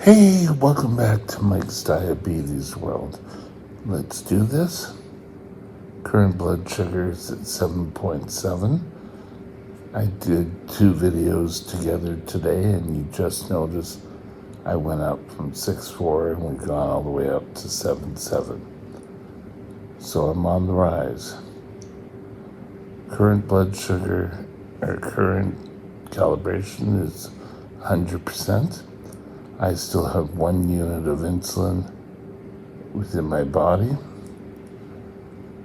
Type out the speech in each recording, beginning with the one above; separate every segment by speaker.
Speaker 1: Hey, welcome back to Mike's Diabetes World. Let's do this. Current blood sugar is at 7.7. I did two videos together today, and you just noticed I went up from 6.4 and we've gone all the way up to 7.7. So I'm on the rise. Current blood sugar, or current calibration is 100%. I still have 1 unit of insulin within my body.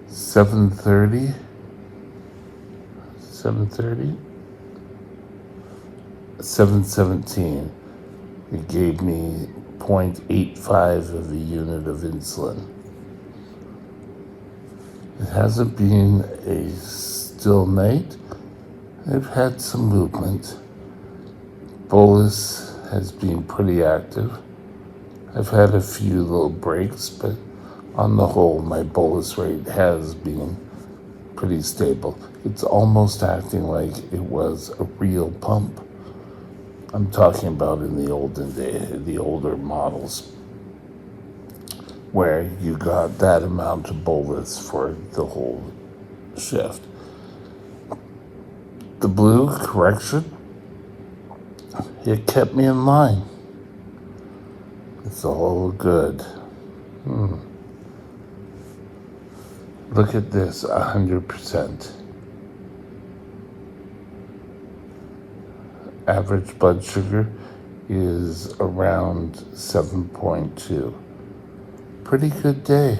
Speaker 1: 7:30, 7:17. It gave me 0.85 of a unit of insulin. It hasn't been a still night. I've had some movement. Bolus has been pretty active. I've had a few little breaks, but on the whole, my bolus rate has been pretty stable. It's almost acting like it was a real pump. I'm talking about in the olden days, the older models, where you got that amount of bolus for the whole shift. The blue correction, it kept me in line. It's all good. Look at this, 100%. Average blood sugar is around 7.2. Pretty good day.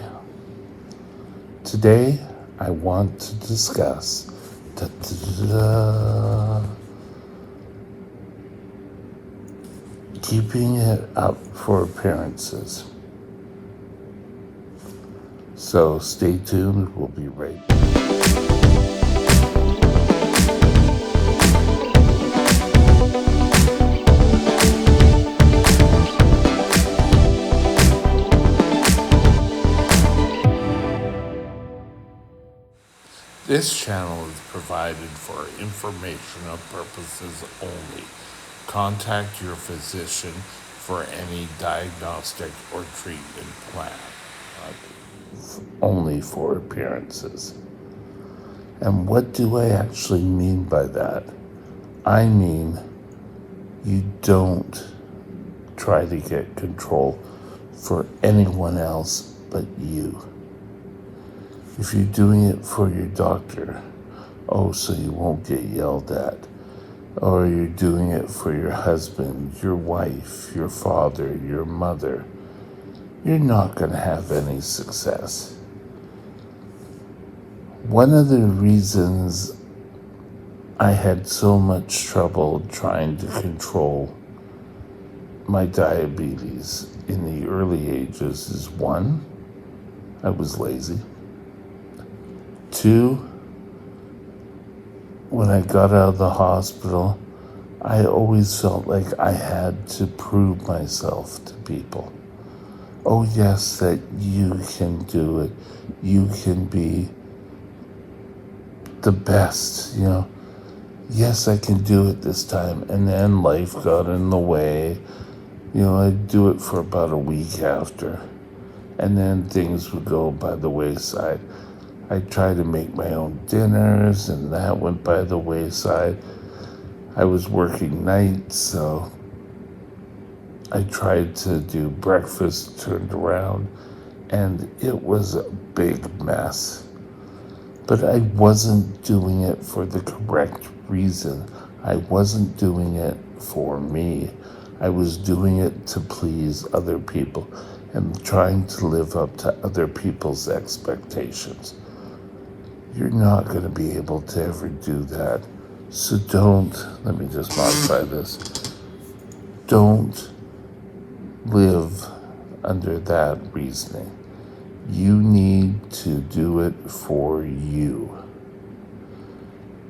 Speaker 1: Today, I want to discuss keeping it up for appearances. So stay tuned, we'll be right back. This channel is provided for informational purposes only. Contact your physician for any diagnostic or treatment plan. Only for appearances. And what do I actually mean by that? I mean, you don't try to get control for anyone else but you. If you're doing it for your doctor, so you won't get yelled at, or you're doing it for your husband, your wife, your father, your mother, you're not going to have any success. One of the reasons I had so much trouble trying to control my diabetes in the early ages is 1, I was lazy. 2, when I got out of the hospital, I always felt like I had to prove myself to people. Oh yes, that you can do it. You can be the best, Yes, I can do it this time. And then life got in the way. I'd do it for about a week after. And then things would go by the wayside. I tried to make my own dinners, and that went by the wayside. I was working nights, so I tried to do breakfast, turned around, and it was a big mess. But I wasn't doing it for the correct reason. I wasn't doing it for me. I was doing it to please other people and trying to live up to other people's expectations. You're not going to be able to ever do that. So let me just modify this. Don't live under that reasoning. You need to do it for you.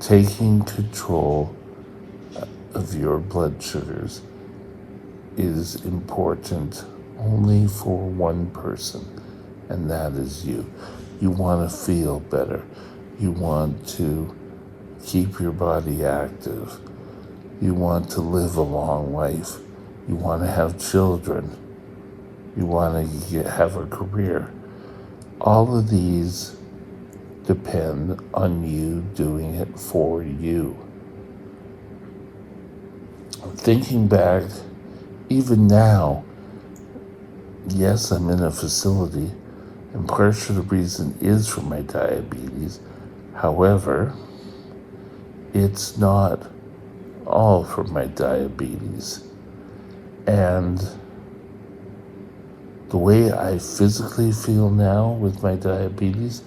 Speaker 1: Taking control of your blood sugars is important only for one person, and that is you. You want to feel better. You want to keep your body active. You want to live a long life. You want to have children. You want to have a career. All of these depend on you doing it for you. Thinking back, even now, yes, I'm in a facility, and part of the reason is for my diabetes. However, it's not all for my diabetes. And the way I physically feel now with my diabetes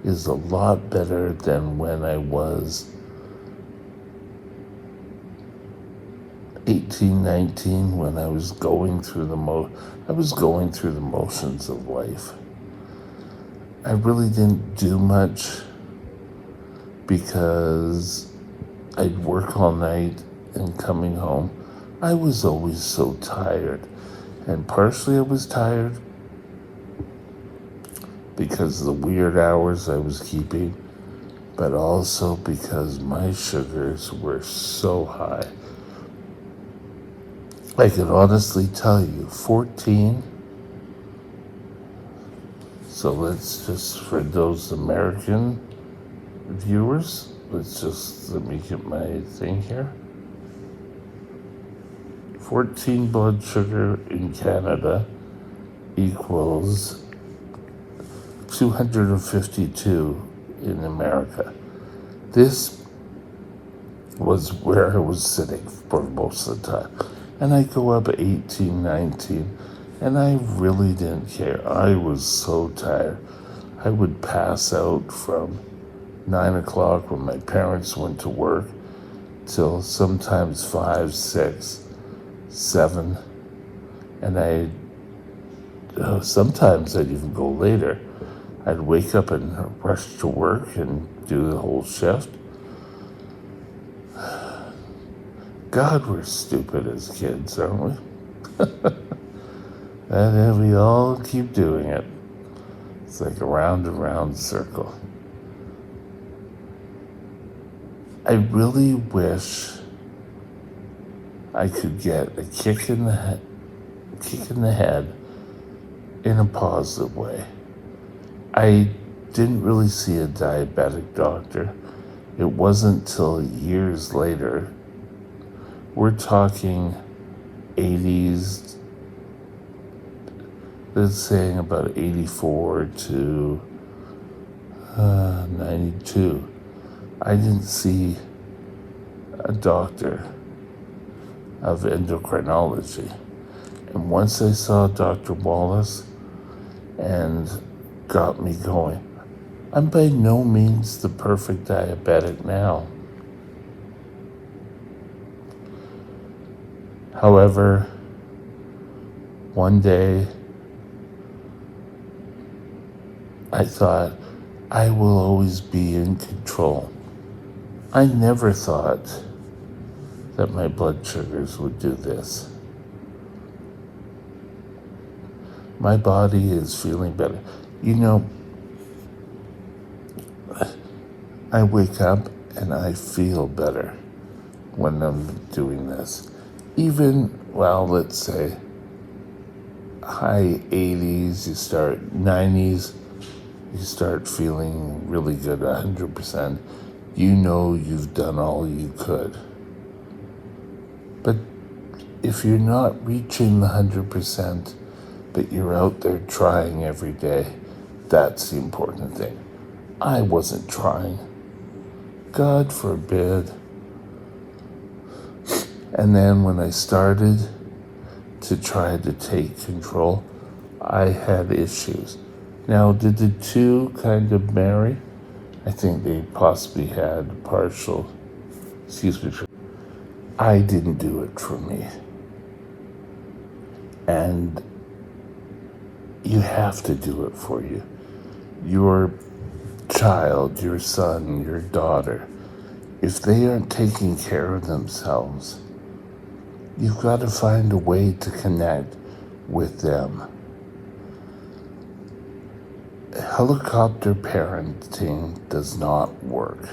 Speaker 1: is a lot better than when I was 18, 19, when I was going through the motions of life. I really didn't do much because I'd work all night and coming home, I was always so tired. And partially I was tired because of the weird hours I was keeping, but also because my sugars were so high. I can honestly tell you, 14. So let's just, for those American viewers, let me get my thing here. 14 blood sugar in Canada equals 252 in America. This was where I was sitting for most of the time. And I go up 18, 19, and I really didn't care. I was so tired. I would pass out from 9 o'clock when my parents went to work till sometimes 5, 6, 7. And sometimes I'd even go later. I'd wake up and rush to work and do the whole shift. God, we're stupid as kids, aren't we? And then we all keep doing it. It's like a round and round circle. I really wish I could get a kick in the head in a positive way. I didn't really see a diabetic doctor. It wasn't till years later. We're talking 80s, let's say about 84 to 92. I didn't see a doctor of endocrinology. And once I saw Dr. Wallace and got me going, I'm by no means the perfect diabetic now. However, one day I thought I will always be in control. I never thought that my blood sugars would do this. My body is feeling better. You know, I wake up and I feel better when I'm doing this. Even, well, let's say high 80s, you start 90s, you start feeling really good, 100%. You know you've done all you could. But if you're not reaching the 100%, but you're out there trying every day, that's the important thing. I wasn't trying. God forbid. And then when I started to try to take control, I had issues. Now, did the two kind of marry? I think they possibly had partial, I didn't do it for me. And you have to do it for you. Your child, your son, your daughter, if they aren't taking care of themselves, you've got to find a way to connect with them. Helicopter parenting does not work,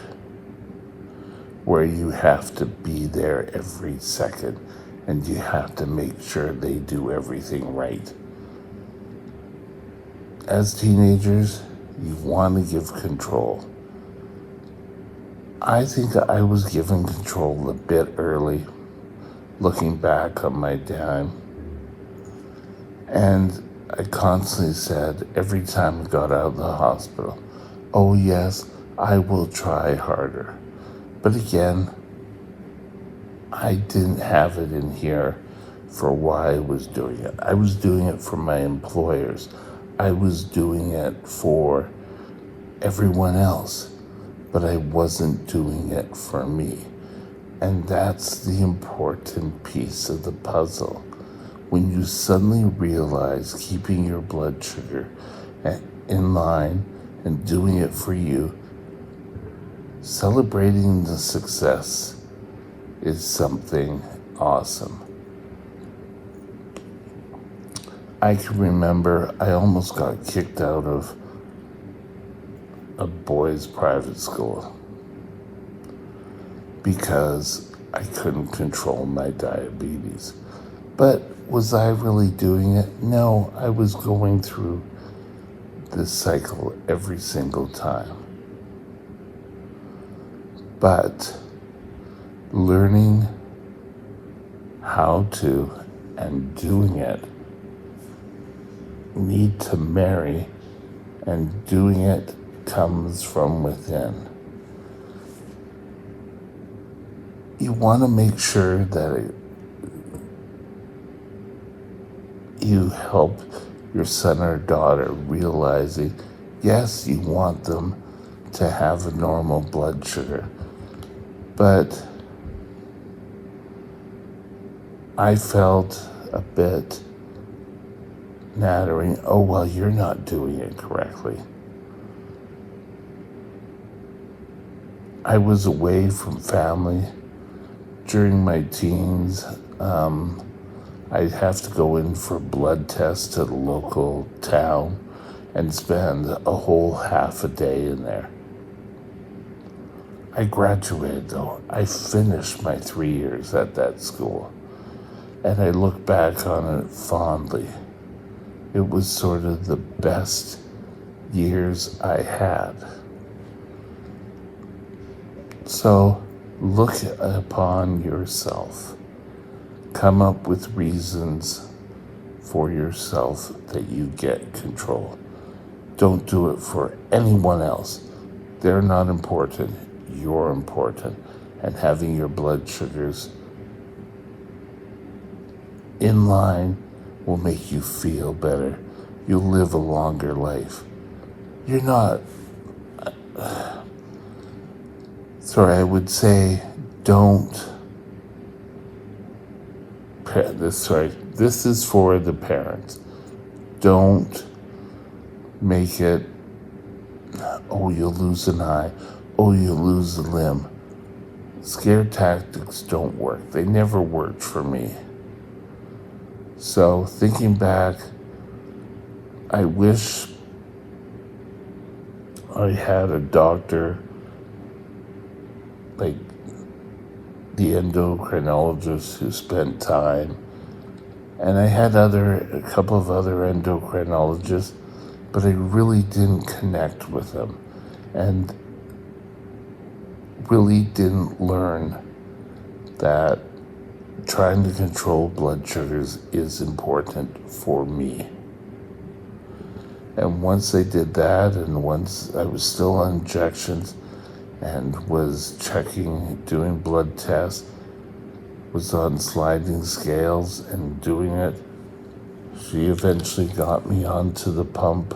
Speaker 1: where you have to be there every second and you have to make sure they do everything right. As teenagers, you want to give control. I think I was given control a bit early, looking back on my time. And I constantly said every time I got out of the hospital, oh yes, I will try harder. But again, I didn't have it in here for why I was doing it. I was doing it for my employers. I was doing it for everyone else, but I wasn't doing it for me. And that's the important piece of the puzzle. When you suddenly realize keeping your blood sugar in line and doing it for you, celebrating the success is something awesome. I can remember I almost got kicked out of a boys' private school because I couldn't control my diabetes. But was I really doing it? No, I was going through this cycle every single time. But learning how to and doing it need to marry, and doing it comes from within. You want to make sure that you help your son or daughter realizing, yes, you want them to have a normal blood sugar, but I felt a bit nattering, oh, well, you're not doing it correctly. I was away from family during my teens. I'd have to go in for blood tests to the local town and spend a whole half a day in there. I graduated though. I finished my 3 years at that school, and I look back on it fondly. It was sort of the best years I had. So look upon yourself. Come up with reasons for yourself that you get control. Don't do it for anyone else. They're not important. You're important. And having your blood sugars in line will make you feel better. You'll live a longer life. You're not... I would say don't... This is for the parents. Don't make it, oh, you'll lose an eye. Oh, you'll lose a limb. Scare tactics don't work. They never worked for me. So thinking back, I wish I had a doctor like the endocrinologist who spent time, and I had a couple of other endocrinologists, but I really didn't connect with them and really didn't learn that trying to control blood sugars is important for me. And once I did that, and once I was still on injections and was doing blood tests, was on sliding scales and doing it, she eventually got me onto the pump.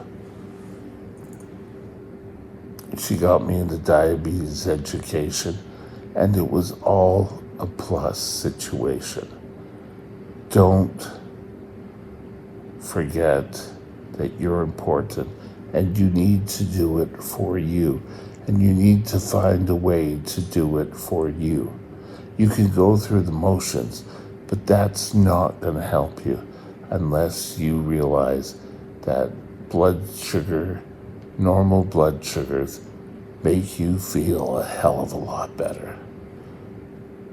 Speaker 1: She got me into diabetes education, and it was all a plus situation. Don't forget that you're important, and you need to do it for you, and you need to find a way to do it for you. You can go through the motions, but that's not going to help you unless you realize that normal blood sugars make you feel a hell of a lot better.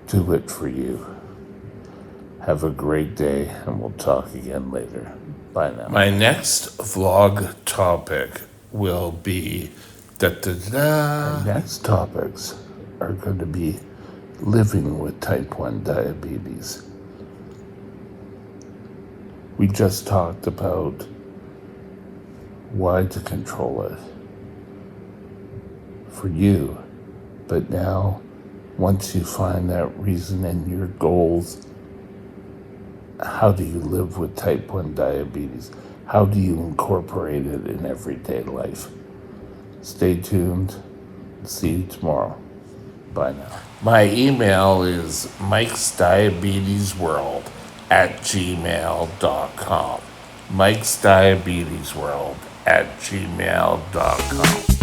Speaker 1: Do it for you. Have a great day, and we'll talk again later. Bye now. My next vlog topic will be Our next topics are going to be living with type 1 diabetes. We just talked about why to control it for you, but now once you find that reason and your goals, how do you live with type 1 diabetes? How do you incorporate it in everyday life? Stay tuned. See you tomorrow. Bye now. My email is mikesdiabetesworld@gmail.com. mikesdiabetesworld@gmail.com.